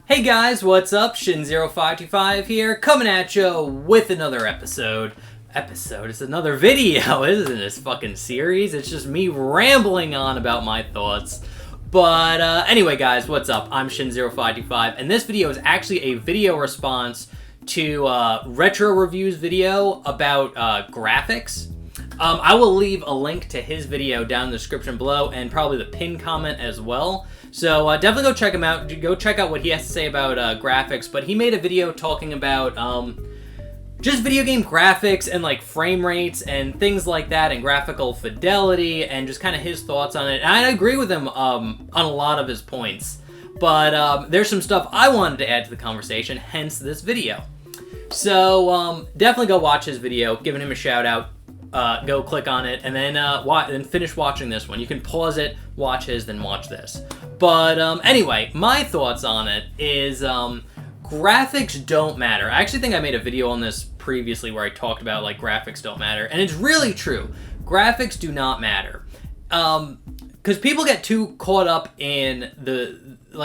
Hey guys, what's up? Shin0525 here, coming at you with another episode. It's another video, isn't this fucking series? It's just me rambling on about my thoughts. But anyway guys, what's up? I'm Shin0525, and this video is actually a video response to Retro Review's video about graphics. I will leave a link to his video down in the description below, and probably the pinned comment as well. So definitely go check him out. Go check out what he has to say about graphics. But he made a video talking about just video game graphics and like frame rates and things like that, and graphical fidelity, and just kind of his thoughts on it. And I agree with him on a lot of his points. But there's some stuff I wanted to add to the conversation, hence this video. So definitely go watch his video, giving him a shout out. Go click on it, and then finish watching this one. You can pause it, watch his, then watch this. But anyway, my thoughts on it is graphics don't matter. I actually think I made a video on this previously where I talked about like graphics don't matter, and it's really true. Graphics do not matter. Because people get too caught up in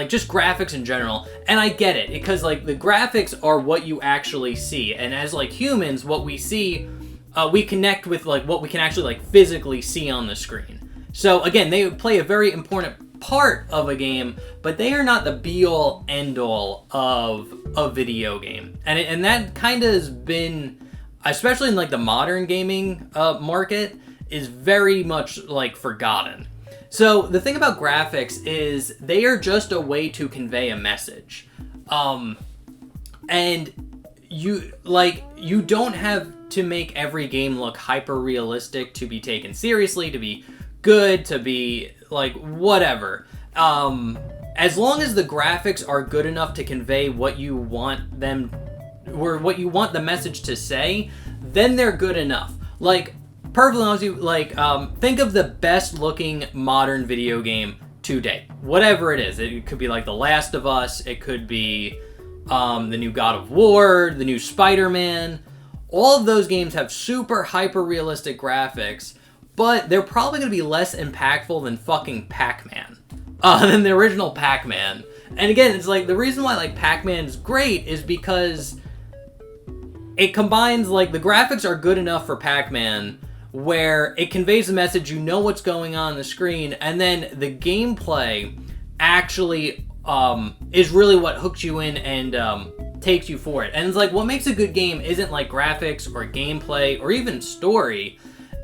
just graphics in general, and I get it, because like the graphics are what you actually see, and as like humans, what we see, we connect with like what we can actually like physically see on the screen. So again, they play a very important part of a game, but they are not the be-all, end-all of a video game. And that kind of has been, especially in like the modern gaming market, is very much like forgotten. So the thing about graphics is they are just a way to convey a message. And you don't have to make every game look hyper realistic to be taken seriously, to be good, to be like whatever. As long as the graphics are good enough to convey what you want them, or what you want the message to say, then they're good enough. Like, perfectly honest with you, like think of the best looking modern video game to date. Whatever it is, it could be like The Last of Us, it could be the new God of War, the new Spider-Man. All of those games have super hyper realistic graphics, but they're probably going to be less impactful than fucking Pac-Man, than the original Pac-Man. And again, it's like the reason why like Pac-Man's great is because it combines, like, the graphics are good enough for Pac-Man where it conveys the message, you know what's going on the screen, and then the gameplay actually is really what hooks you in and takes you for it. And it's like, what makes a good game isn't like graphics or gameplay or even story.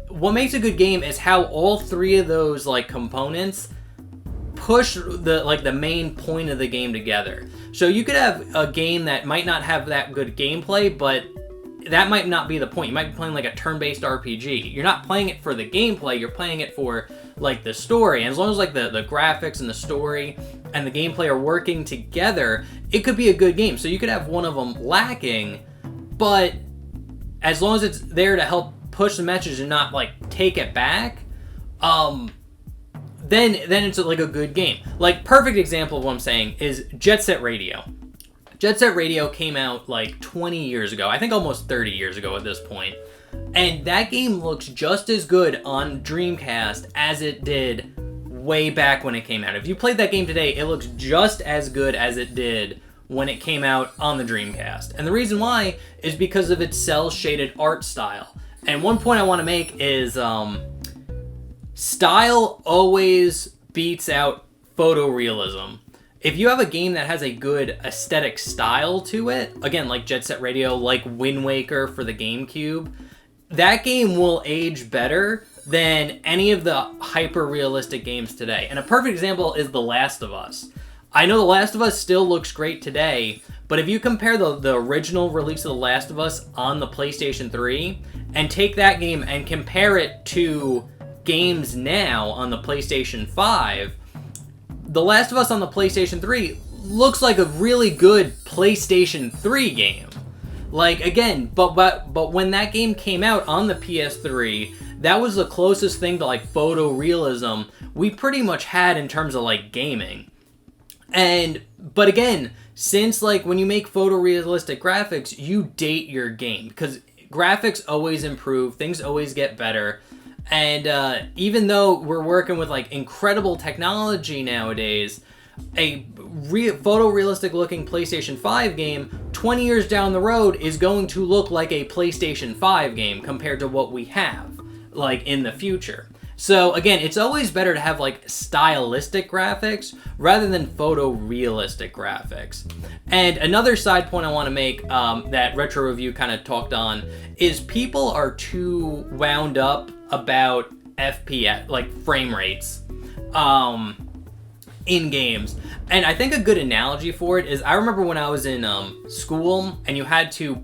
What makes a good game is how all three of those like components push the main point of the game together. So you could have a game that might not have that good gameplay, but that might not be the point. You might be playing like a turn-based RPG. You're not playing it for the gameplay, you're playing it for like the story. And as long as like the graphics and the story and the gameplay are working together, it could be a good game. So you could have one of them lacking, but as long as it's there to help push the message and not like take it back, then it's like a good game. Like, perfect example of what I'm saying is Jet Set Radio. Jet Set Radio came out like 20 years ago. I think almost 30 years ago at this point. And that game looks just as good on Dreamcast as it did way back when it came out. If you played that game today, it looks just as good as it did when it came out on the Dreamcast. And the reason why is because of its cel-shaded art style. And one point I want to make is style always beats out photorealism. If you have a game that has a good aesthetic style to it, again, like Jet Set Radio, like Wind Waker for the GameCube, that game will age better than any of the hyper-realistic games today. And a perfect example is The Last of Us. I know The Last of Us still looks great today, but if you compare the original release of The Last of Us on the PlayStation 3 and take that game and compare it to games now on the PlayStation 5, The Last of Us on the PlayStation 3 looks like a really good PlayStation 3 game. Like, again, but when that game came out on the PS3, that was the closest thing to like photorealism we pretty much had in terms of like gaming. But again, since like when you make photorealistic graphics, you date your game because graphics always improve, things always get better. And even though we're working with like incredible technology nowadays, a photorealistic looking PlayStation 5 game 20 years down the road is going to look like a PlayStation 5 game compared to what we have, like, in the future. So again, it's always better to have like stylistic graphics rather than photorealistic graphics. And another side point I want to make that Retro Review kind of talked on is people are too wound up about FPS, like frame rates, in games. And I think a good analogy for it is I remember when I was in school and you had to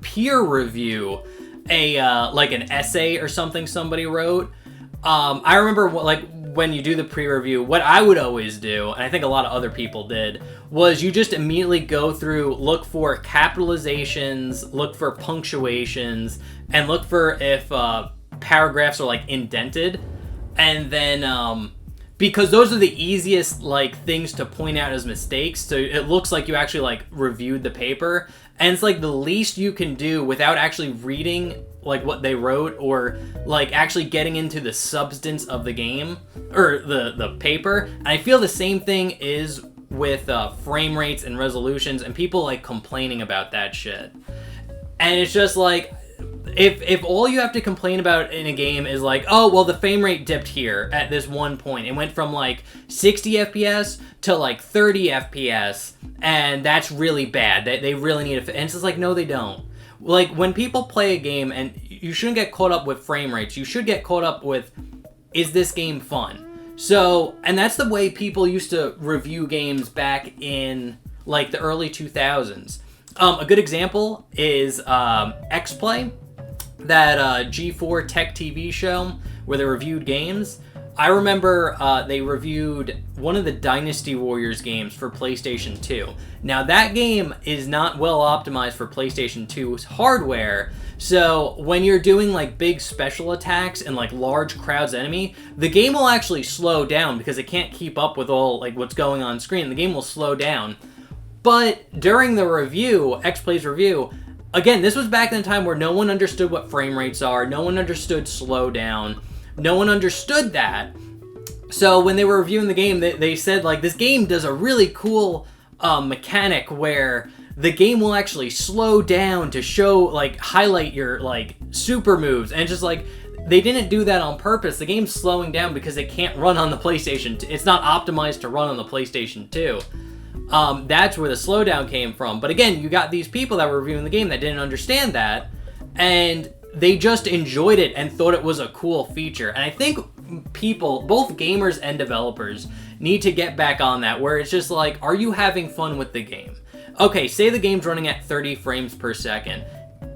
peer review a like an essay or something somebody wrote. I remember when you do the pre-review, what I would always do, and I think a lot of other people did, was you just immediately go through, look for capitalizations, look for punctuations, and look for if paragraphs are like indented, and then because those are the easiest like things to point out as mistakes, so it looks like you actually like reviewed the paper, and it's like the least you can do without actually reading like what they wrote or like actually getting into the substance of the game or the paper. And I feel the same thing is with frame rates and resolutions and people like complaining about that shit. And it's just like, if all you have to complain about in a game is like, oh, well, the frame rate dipped here at this one point. It went from like 60 FPS to like 30 FPS, and that's really bad. They really need and it's just like, no, they don't. Like, when people play a game, and you shouldn't get caught up with frame rates, you should get caught up with, is this game fun? So, and that's the way people used to review games back in, like, the early 2000s. A good example is X-Play, that G4 Tech TV show where they reviewed games. I remember they reviewed one of the Dynasty Warriors games for PlayStation 2. Now, that game is not well optimized for PlayStation 2's hardware, so when you're doing like big special attacks and like large crowds enemy, the game will actually slow down because it can't keep up with all like what's going on screen. The game will slow down. But during the review, X-Play's review, again, this was back in the time where no one understood what frame rates are, no one understood slowdown. No one understood that. So when they were reviewing the game, they said, like, this game does a really cool mechanic where the game will actually slow down to show, like, highlight your, like, super moves. And just, like, they didn't do that on purpose. The game's slowing down because it can't run on the PlayStation 2. It's not optimized to run on the PlayStation 2. That's where the slowdown came from. But again, you got these people that were reviewing the game that didn't understand that. And they just enjoyed it and thought it was a cool feature. And I think people, both gamers and developers, need to get back on that, where it's just like, are you having fun with the game? Okay, say the game's running at 30 frames per second.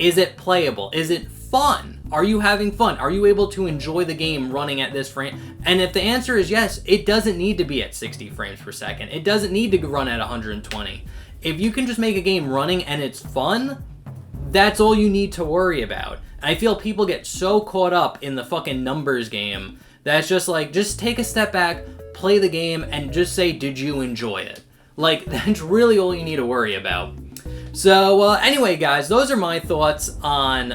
Is it playable? Is it fun? Are you having fun? Are you able to enjoy the game running at this frame? And if the answer is yes, it doesn't need to be at 60 frames per second. It doesn't need to run at 120. If you can just make a game running and it's fun, that's all you need to worry about. I feel people get so caught up in the fucking numbers game that it's just like, just take a step back, play the game, and just say, did you enjoy it? Like, that's really all you need to worry about. So, anyway, guys, those are my thoughts on,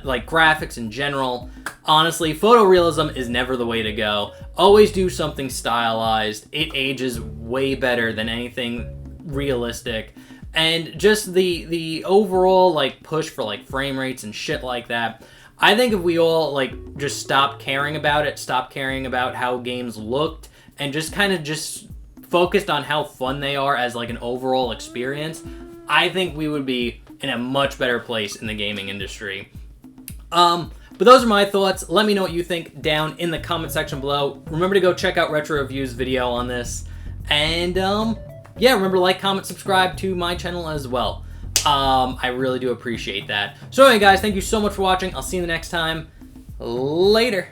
like, graphics in general. Honestly, photorealism is never the way to go. Always do something stylized. It ages way better than anything realistic. And just the overall, like, push for, like, frame rates and shit like that. I think if we all, like, just stopped caring about it, stopped caring about how games looked, and just kind of just focused on how fun they are as, like, an overall experience, I think we would be in a much better place in the gaming industry. But those are my thoughts. Let me know what you think down in the comment section below. Remember to go check out Retro Review's video on this. And, yeah, remember to like, comment, subscribe to my channel as well. I really do appreciate that. So anyway, guys, thank you so much for watching. I'll see you the next time. Later.